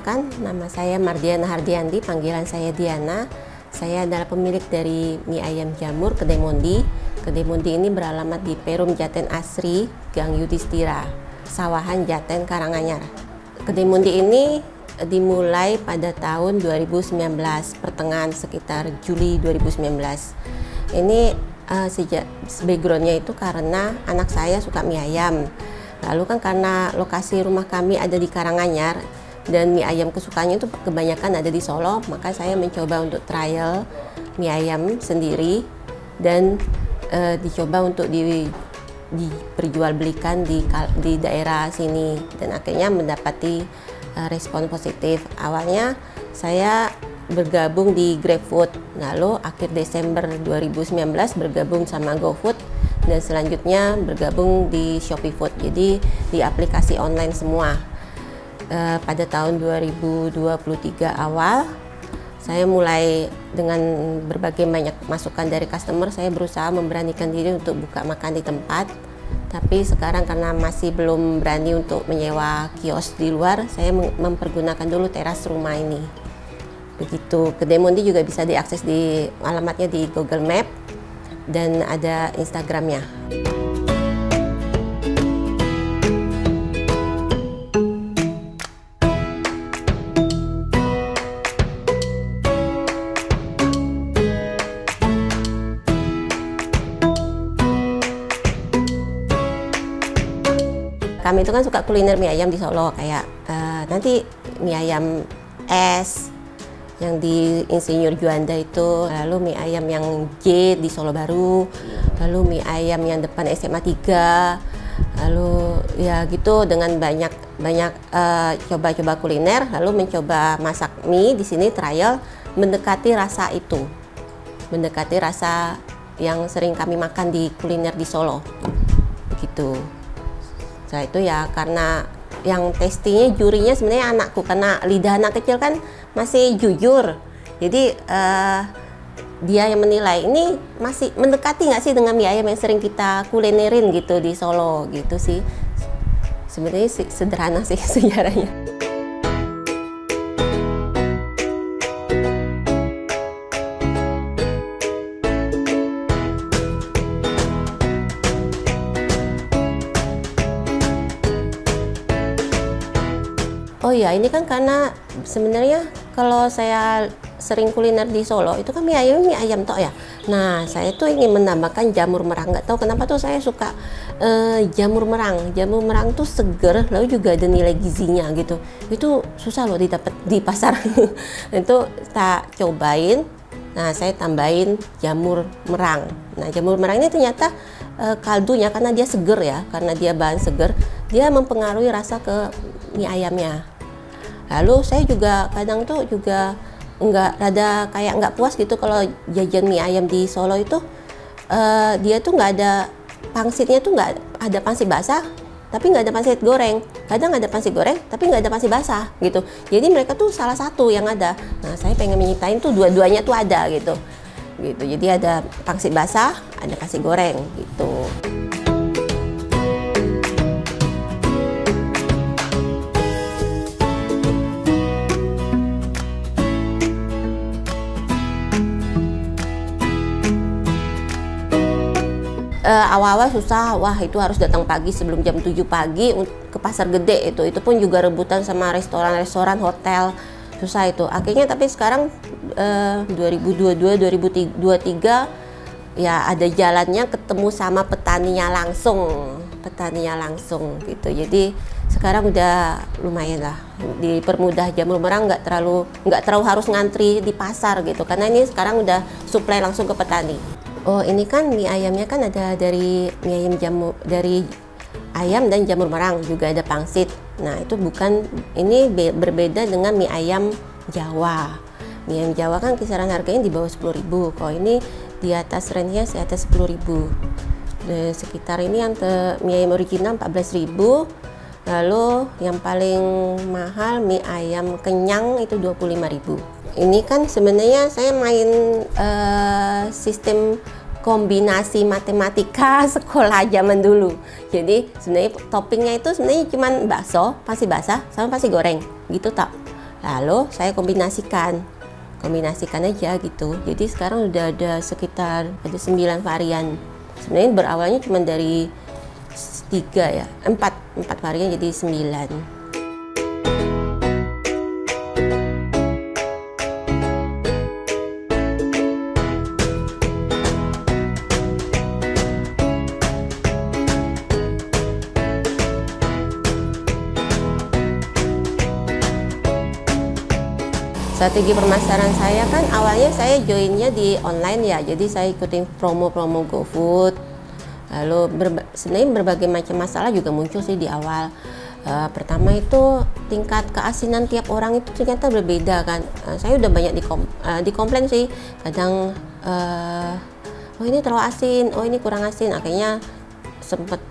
Perkenalkan, nama saya Mardiana Hardianti, panggilan saya Diana. Saya adalah pemilik dari mie ayam jamur Kedai Mondi. Kedai Mondi ini beralamat di Perum Jaten Asri, Gang Yudhistira, Sawahan Jaten, Karanganyar. Kedai Mondi ini dimulai pada tahun 2019, pertengahan sekitar Juli 2019. Ini sejak backgroundnya itu karena anak saya suka mie ayam. Lalu kan karena lokasi rumah kami ada di Karanganyar dan mie ayam kesukaannya itu kebanyakan ada di Solo, maka saya mencoba untuk trial mie ayam sendiri dan dicoba untuk diperjualbelikan di daerah sini dan akhirnya mendapati respon positif. Awalnya saya bergabung di GrabFood, lalu akhir Desember 2019 bergabung sama GoFood dan selanjutnya bergabung di Shopee Food, jadi di aplikasi online semua. Pada tahun 2023 awal saya mulai dengan berbagai banyak masukan dari customer, saya berusaha memberanikan diri untuk buka makan di tempat. Tapi sekarang karena masih belum berani untuk menyewa kios di luar, saya mempergunakan dulu teras rumah ini. Begitu. Kedai Mondi juga bisa diakses di alamatnya di Google Map dan ada Instagramnya. Kami itu kan suka kuliner mie ayam di Solo, kayak nanti mie ayam es yang di Insinyur Juanda itu, lalu mie ayam yang J di Solo Baru, lalu mie ayam yang depan SMA 3, lalu ya gitu dengan banyak coba-coba kuliner, lalu mencoba masak mie di sini trial, mendekati rasa itu, mendekati rasa yang sering kami makan di kuliner di Solo, begitu. Setelah itu ya karena yang testingnya jurinya sebenarnya anakku, karena lidah anak kecil kan masih jujur, jadi dia yang menilai ini masih mendekati nggak sih dengan mie ayam yang sering kita kulinerin gitu di Solo gitu sih. Sebenarnya sederhana sih sejarahnya. Oh iya, ini kan karena sebenarnya kalau saya sering kuliner di Solo itu kan mie ayam tok ya. Nah, saya tuh ingin menambahkan jamur merang. Nggak tahu kenapa tuh saya suka jamur merang. Jamur merang tuh seger, lalu juga ada nilai gizinya gitu. Itu susah loh didapat di pasar. Itu tak cobain. Nah, saya tambahin jamur merang. Nah, jamur merang ini ternyata kaldunya karena dia seger ya, karena dia bahan seger, dia mempengaruhi rasa ke mie ayamnya. Lalu saya juga kadang tuh juga nggak puas gitu kalau jajan mie ayam di Solo itu dia tuh nggak ada pangsitnya, tuh nggak ada pangsit basah tapi nggak ada pangsit goreng, kadang ada pangsit goreng tapi nggak ada pangsit basah gitu. Jadi mereka tuh salah satu yang ada. Nah, saya pengen menyiptain tuh dua-duanya tuh ada gitu. Jadi ada pangsit basah, ada pangsit goreng gitu. Awal-awal susah, wah itu harus datang pagi sebelum jam 7 pagi ke pasar gede itu pun juga rebutan sama restoran-restoran, hotel, susah itu. Akhirnya tapi sekarang 2022 2023 ya ada jalannya, ketemu sama petaninya langsung gitu. Jadi sekarang udah lumayan lah, dipermudah jamur merang, nggak terlalu harus ngantri di pasar gitu, karena ini sekarang udah supply langsung ke petani. Oh, ini kan mie ayamnya kan ada dari mie ayam jamur, dari ayam dan jamur merang, juga ada pangsit. Nah, itu ini berbeda dengan mie ayam Jawa. Mie ayam Jawa kan kisaran harganya di bawah 10.000. Kalau ini di atas range-nya di atas 10.000. Sekitar ini yang mie ayam original 14.000. Lalu yang paling mahal mie ayam kenyang itu 25.000. Ini kan sebenarnya saya main sistem kombinasi matematika sekolah zaman dulu. Jadi sebenarnya toppingnya itu sebenarnya cuma bakso, pasti basah, sama pasti goreng gitu tak. Lalu saya kombinasikan aja gitu. Jadi sekarang udah ada sekitar 9 varian. Sebenarnya berawalnya cuma dari 4 varian jadi 9. Strategi pemasaran saya kan awalnya saya joinnya di online ya, jadi saya ikutin promo-promo GoFood. Lalu sebenarnya berbagai macam masalah juga muncul sih di awal. Pertama itu tingkat keasinan tiap orang itu ternyata berbeda kan. Saya udah banyak dikomplain sih, kadang oh ini terlalu asin, oh ini kurang asin. Akhirnya sempet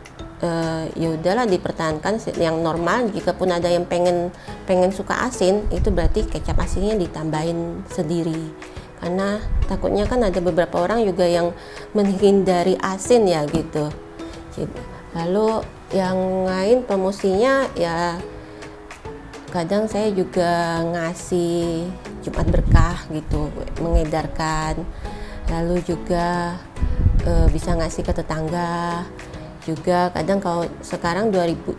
ya udahlah dipertahankan yang normal. Jika pun ada yang pengen suka asin, itu berarti kecap asinnya ditambahin sendiri, karena takutnya kan ada beberapa orang juga yang menghindari asin ya gitu. Lalu yang lain promosinya ya kadang saya juga ngasih Jumat Berkah gitu, mengedarkan. Lalu juga bisa ngasih ke tetangga. Juga kadang kalau sekarang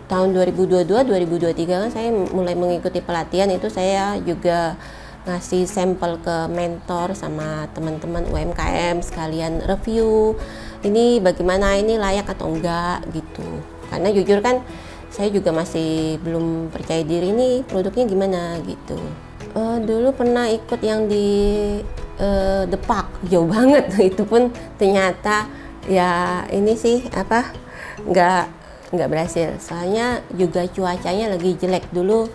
tahun 2022-2023 kan saya mulai mengikuti pelatihan, itu saya juga ngasih sampel ke mentor sama teman-teman UMKM sekalian review ini bagaimana, ini layak atau enggak gitu. Karena jujur kan saya juga masih belum percaya diri nih produknya gimana gitu. Dulu pernah ikut yang di The Park, jauh banget itu pun ternyata ya ini sih nggak berhasil, soalnya juga cuacanya lagi jelek dulu,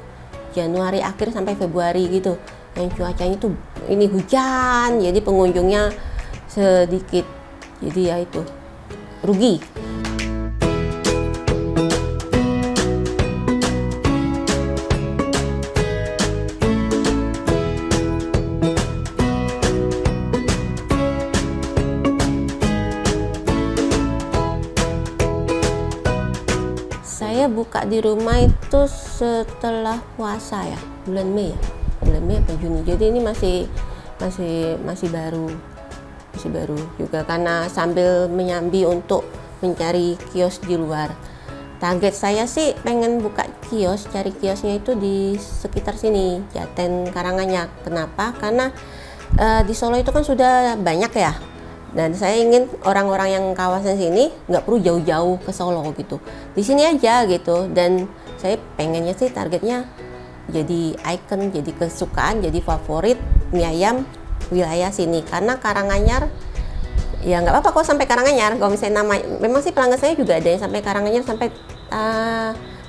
Januari akhir sampai Februari gitu, yang cuacanya tuh ini hujan, jadi pengunjungnya sedikit, jadi ya itu rugi. Saya buka di rumah itu setelah puasa ya, bulan Mei apa Juni. Jadi ini masih baru juga, karena sambil menyambi untuk mencari kios di luar. Target saya sih pengen buka kios, cari kiosnya itu di sekitar sini, Jaten, Karanganyar. Kenapa? Karena di Solo itu kan sudah banyak ya. Dan saya ingin orang-orang yang kawasan sini nggak perlu jauh-jauh ke Solo gitu, di sini aja gitu. Dan saya pengennya sih targetnya jadi icon, jadi kesukaan, jadi favorit mie ayam wilayah sini. Karena Karanganyar ya nggak apa-apa kok sampai Karanganyar. Kalau misalnya nama, memang sih pelanggan saya juga ada yang sampai Karanganyar, sampai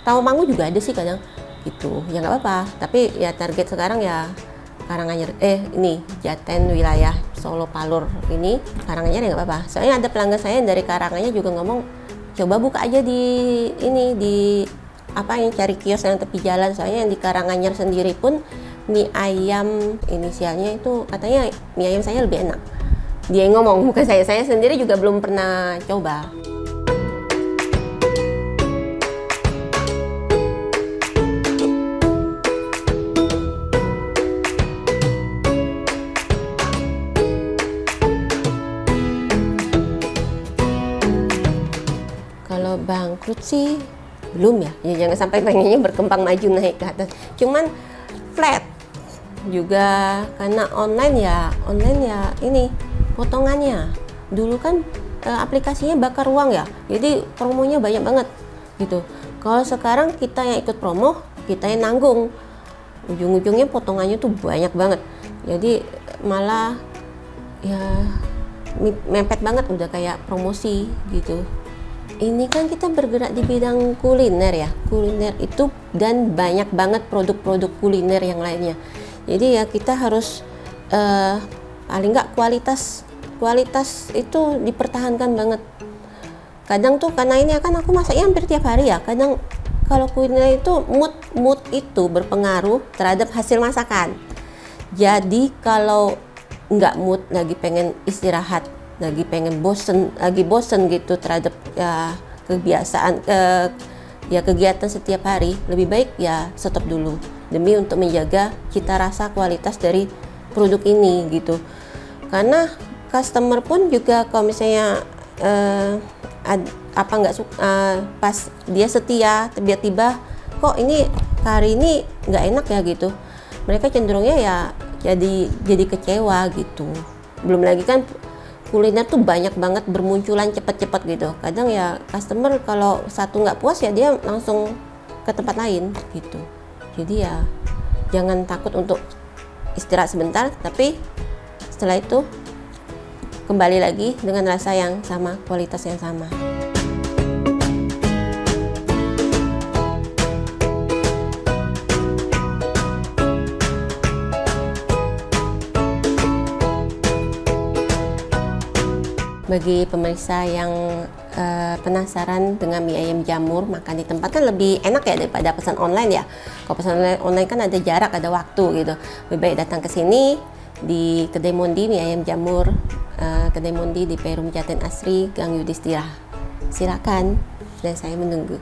Tawangmangu juga ada sih kadang gitu. Ya nggak apa-apa. Tapi ya target sekarang ya Karanganyar, ini Jaten wilayah Solo Palur ini, Karanganyar ya nggak apa-apa. Soalnya ada pelanggan saya yang dari Karanganyar juga ngomong, coba buka aja di ini, di yang cari kios yang tepi jalan. Soalnya yang di Karanganyar sendiri pun mie ayam inisialnya itu katanya mie ayam saya lebih enak. Dia yang ngomong, bukan saya sendiri juga belum pernah coba. Kalau bangkrut sih belum ya, jangan sampai pengennya berkembang maju naik ke atas. Cuman flat juga karena online ya ini potongannya. Dulu kan aplikasinya bakar uang ya, jadi promonya banyak banget gitu. Kalau sekarang kita yang ikut promo, kita yang nanggung. Ujung-ujungnya potongannya tuh banyak banget. Jadi malah ya mepet banget, udah kayak promosi gitu. Ini kan kita bergerak di bidang kuliner ya, kuliner itu, dan banyak banget produk-produk kuliner yang lainnya. Jadi ya kita harus paling nggak kualitas itu dipertahankan banget. Kadang tuh karena ini kan aku masaknya hampir tiap hari ya, kadang kalau kuliner itu mood itu berpengaruh terhadap hasil masakan. Jadi kalau nggak mood, lagi pengen istirahat, lagi pengen bosen gitu terhadap kebiasaan kegiatan setiap hari, lebih baik ya stop dulu. demi untuk menjaga cita rasa kualitas dari produk ini gitu. Karena customer pun juga kalau misalnya apa nggak suka, pas dia setia tiba-tiba kok ini kari ini nggak enak ya gitu, mereka cenderungnya ya jadi kecewa gitu. Belum lagi kan kuliner tuh banyak banget bermunculan cepet-cepet gitu. Kadang ya customer kalau satu nggak puas ya dia langsung ke tempat lain gitu. Jadi ya jangan takut untuk istirahat sebentar, tapi setelah itu kembali lagi dengan rasa yang sama, kualitas yang sama. Bagi pemirsa yang penasaran dengan mie ayam jamur makan di tempat kan lebih enak ya daripada pesan online ya. Kalau pesan online kan ada jarak, ada waktu gitu. Lebih baik datang ke sini di Kedai Mondi mie ayam jamur, Kedai Mondi di Perum Jaten Asri, Gang Yudhistira. Silakan, dan saya menunggu.